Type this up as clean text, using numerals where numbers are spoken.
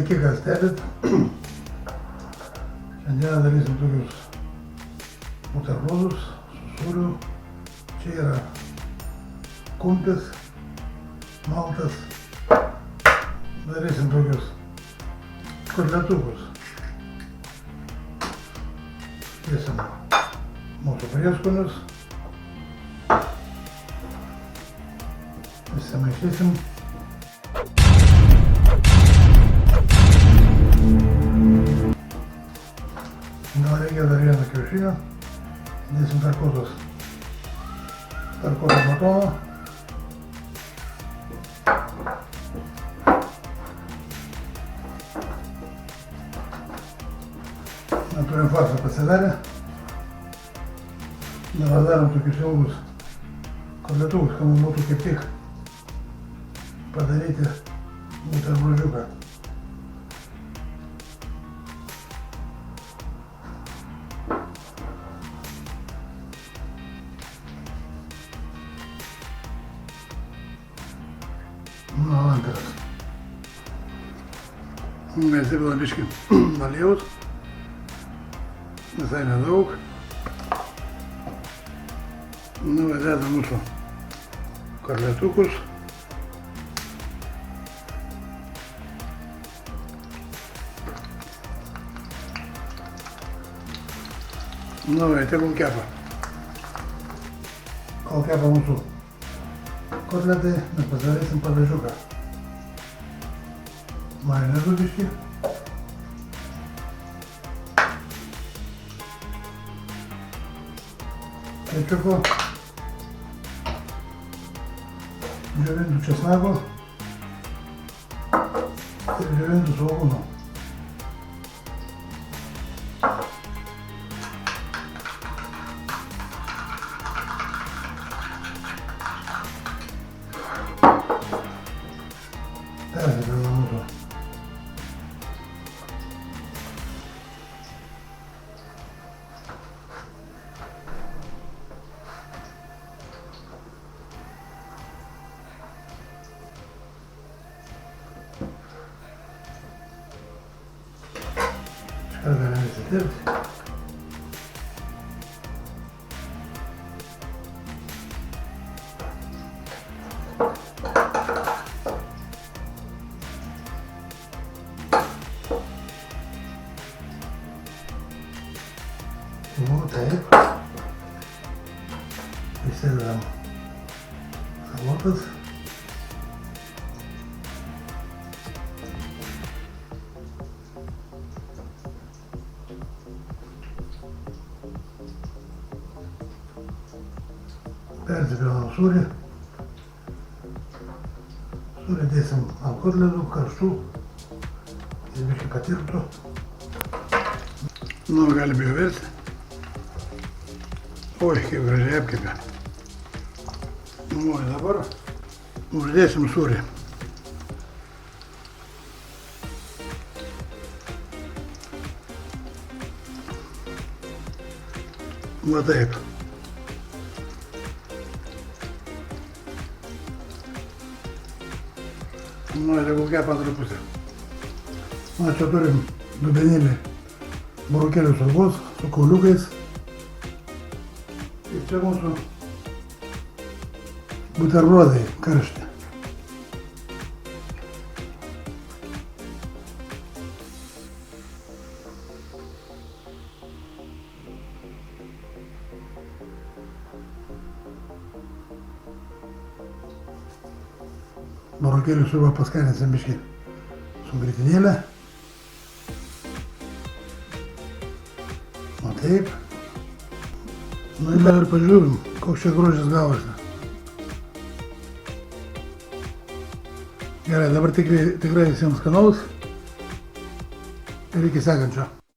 Sveiki, kas stebit. Šiandieną darysim tokius buterbrodus su sūriu. Čia yra kumpis, maltas. Darysim tokius kotletukus. Dėsim mūsų prieskonius. Įsimaišysim. Gal reikia dar vieną kiaušinį. Dėsim tarkuotos batoną. Turim farsą pasidarę. Dabar darom tokius ilgus kotletukus, kad mums būtų kaip tik padaryti buterbrodžiuką. Nu, antras. Mes įpilam biškį aliejaus. Visai nedaug. Nu, dedam mūsų kotletukus. Nu, tegul kepa. Kol kepa mūsų kotletai, mes pasidarysim padažiuką. Majonezu biškį. Kečupo. Džiovintų česnako. Ir džiovintų svogūnų. Persipilna mūsų škart galim įsitirpti. Nu, taip. Įsidedam salotas. Persipilnam sūrį. Sūrį dėsim ant kotletų, karštų. Jis biškį patirptų. Nu, galim jau versti. Oi, kaip gražiai apkepė. Nu, dabar uždėsim sūrį. Va taip. Nu, tegul kepa antrą pusę. Na, čia turim dubenėlį burokėlių sriubos su kauliukais. Ir čia mūsų buterbrodai karšti. Burokėlių sriubą paskaninsim biškį su grietinėle. O taip. Nu ir dar pažiūrim, koks čia grožis gavosi. Gerai, dabar tikrai visiems skanaus ir iki sekančio.